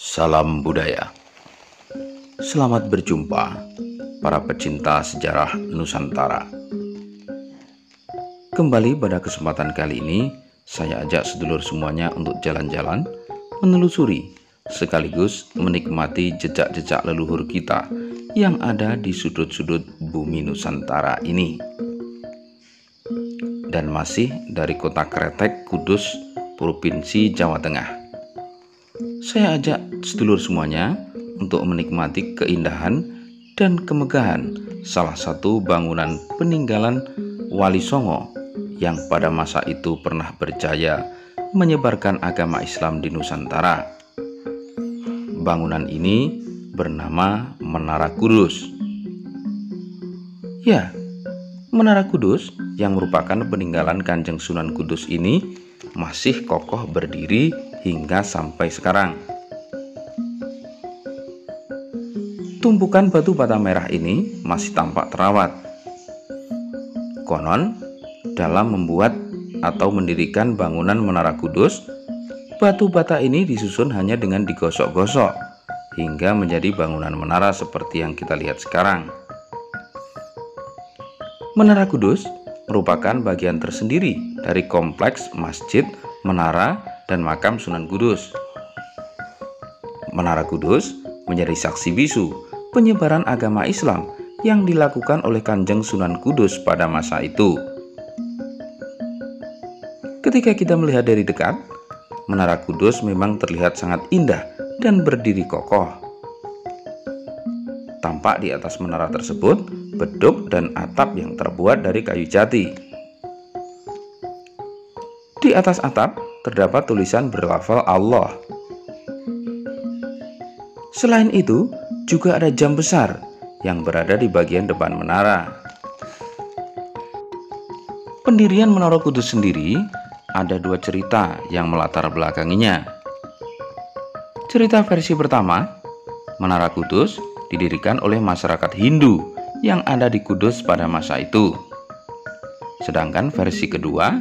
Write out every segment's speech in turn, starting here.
Salam budaya. Selamat berjumpa para pecinta sejarah Nusantara. Kembali pada kesempatan kali ini, saya ajak sedulur semuanya untuk jalan-jalan, menelusuri, sekaligus menikmati jejak-jejak leluhur kita yang ada di sudut-sudut bumi Nusantara ini. Dan masih dari kota Kretek, Kudus, Provinsi Jawa Tengah. Saya ajak sedulur semuanya untuk menikmati keindahan dan kemegahan salah satu bangunan peninggalan Wali Songo yang pada masa itu pernah berjaya menyebarkan agama Islam di Nusantara. Bangunan ini bernama Menara Kudus. Ya, Menara Kudus yang merupakan peninggalan Kanjeng Sunan Kudus ini masih kokoh berdiri hingga sampai sekarang. Tumpukan batu bata merah ini masih tampak terawat. Konon, dalam membuat atau mendirikan bangunan Menara Kudus, batu bata ini disusun hanya dengan digosok-gosok hingga menjadi bangunan menara seperti yang kita lihat sekarang. Menara Kudus merupakan bagian tersendiri dari kompleks masjid, menara, dan makam Sunan Kudus. Menara Kudus menjadi saksi bisu penyebaran agama Islam yang dilakukan oleh Kanjeng Sunan Kudus pada masa itu. Ketika kita melihat dari dekat, Menara Kudus memang terlihat sangat indah dan berdiri kokoh. Tampak di atas menara tersebut beduk dan atap yang terbuat dari kayu jati. Di atas atap terdapat tulisan berlafal Allah. Selain itu, juga ada jam besar yang berada di bagian depan menara. Pendirian Menara Kudus sendiri ada dua cerita yang melatar belakanginya. Cerita versi pertama, Menara Kudus didirikan oleh masyarakat Hindu yang ada di Kudus pada masa itu. Sedangkan versi kedua,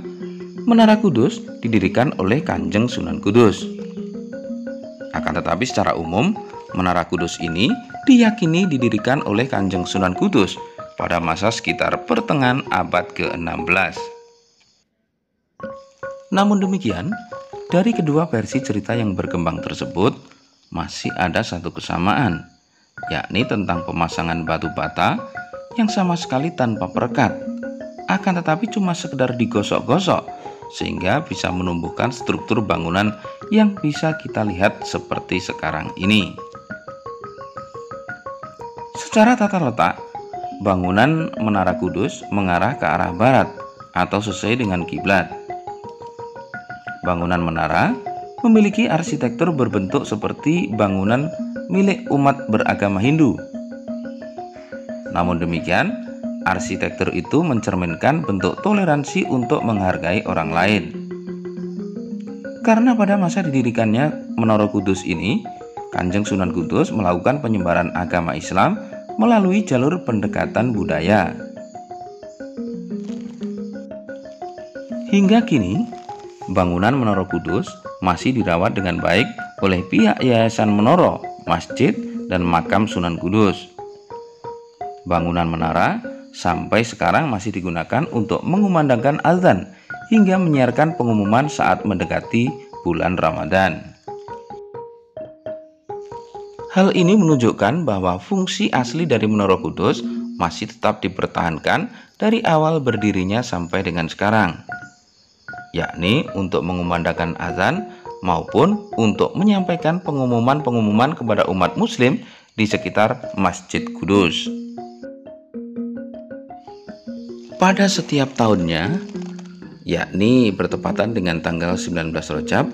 Menara Kudus didirikan oleh Kanjeng Sunan Kudus. Akan tetapi secara umum, Menara Kudus ini diyakini didirikan oleh Kanjeng Sunan Kudus pada masa sekitar pertengahan abad ke-16. Namun demikian, dari kedua versi cerita yang berkembang tersebut masih ada satu kesamaan, yakni tentang pemasangan batu bata yang sama sekali tanpa perekat, akan tetapi cuma sekedar digosok-gosok sehingga bisa menumbuhkan struktur bangunan yang bisa kita lihat seperti sekarang ini. Secara tata letak, bangunan Menara Kudus mengarah ke arah barat atau sesuai dengan kiblat. Bangunan menara memiliki arsitektur berbentuk seperti bangunan milik umat beragama Hindu. Namun demikian, arsitektur itu mencerminkan bentuk toleransi untuk menghargai orang lain. Karena pada masa didirikannya Menara Kudus ini, Kanjeng Sunan Kudus melakukan penyebaran agama Islam melalui jalur pendekatan budaya. Hingga kini, bangunan Menara Kudus masih dirawat dengan baik oleh pihak Yayasan Menara, Masjid, dan Makam Sunan Kudus. Bangunan menara sampai sekarang masih digunakan untuk mengumandangkan azan hingga menyiarkan pengumuman saat mendekati bulan Ramadan. Hal ini menunjukkan bahwa fungsi asli dari Menara Kudus masih tetap dipertahankan dari awal berdirinya sampai dengan sekarang, yakni untuk mengumandangkan azan maupun untuk menyampaikan pengumuman-pengumuman kepada umat muslim di sekitar Masjid Kudus. Pada setiap tahunnya, yakni bertepatan dengan tanggal 19 Rajab,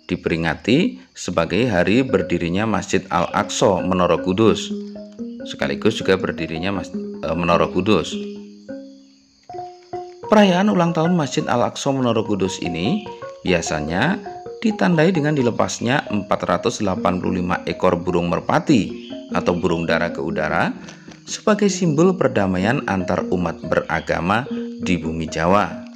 diperingati sebagai hari berdirinya Masjid Al-Aqsa Menara Kudus, sekaligus juga berdirinya Menara Kudus. Perayaan ulang tahun Masjid Al-Aqsa Menara Kudus ini biasanya ditandai dengan dilepasnya 485 ekor burung merpati atau burung dara ke udara sebagai simbol perdamaian antar umat beragama di bumi Jawa.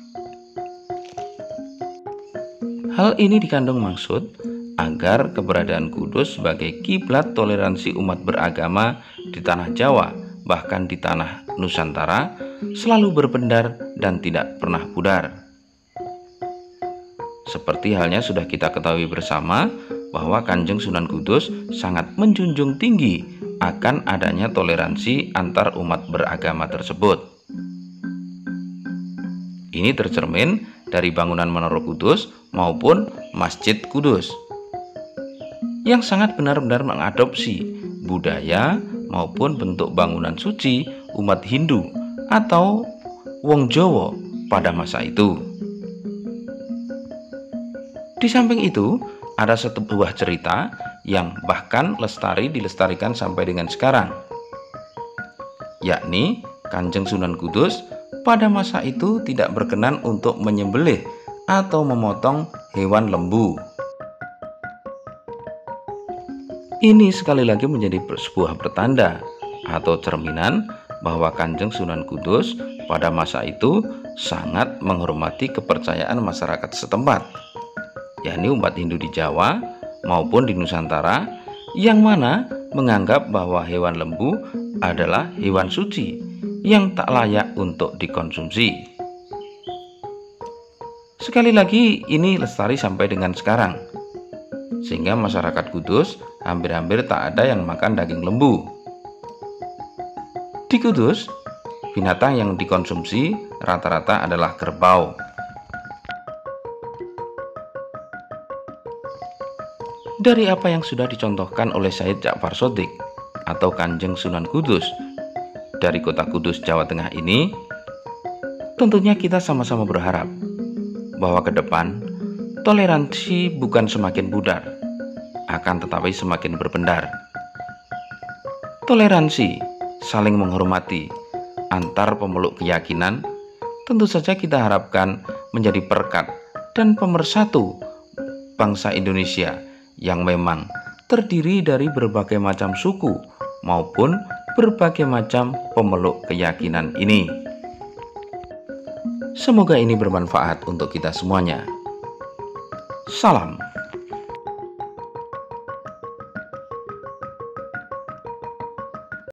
Hal ini dikandung maksud agar keberadaan Kudus sebagai kiblat toleransi umat beragama di tanah Jawa, bahkan di tanah Nusantara, selalu berpendar dan tidak pernah pudar. Seperti halnya sudah kita ketahui bersama bahwa Kanjeng Sunan Kudus sangat menjunjung tinggi akan adanya toleransi antar umat beragama tersebut. Ini tercermin dari bangunan Menara Kudus maupun Masjid Kudus yang sangat benar-benar mengadopsi budaya maupun bentuk bangunan suci umat Hindu atau Wong Jawa pada masa itu. Di samping itu, ada satu buah cerita yang bahkan dilestarikan sampai dengan sekarang, yakni Kanjeng Sunan Kudus pada masa itu tidak berkenan untuk menyembelih atau memotong hewan lembu. Ini sekali lagi menjadi sebuah pertanda atau cerminan bahwa Kanjeng Sunan Kudus pada masa itu sangat menghormati kepercayaan masyarakat setempat, yakni umat Hindu di Jawa maupun di Nusantara, yang mana menganggap bahwa hewan lembu adalah hewan suci yang tak layak untuk dikonsumsi. Sekali lagi ini lestari sampai dengan sekarang, sehingga masyarakat Kudus hampir-hampir tak ada yang makan daging lembu. Di Kudus, binatang yang dikonsumsi rata-rata adalah kerbau. Dari apa yang sudah dicontohkan oleh Syed Ja'far Shadiq atau Kanjeng Sunan Kudus dari kota Kudus, Jawa Tengah ini, tentunya kita sama-sama berharap bahwa ke depan toleransi bukan semakin pudar, akan tetapi semakin berpendar. Toleransi, saling menghormati antar pemeluk keyakinan, tentu saja kita harapkan menjadi perekat dan pemersatu bangsa Indonesia yang memang terdiri dari berbagai macam suku maupun berbagai macam pemeluk keyakinan ini. Semoga ini bermanfaat untuk kita semuanya. Salam.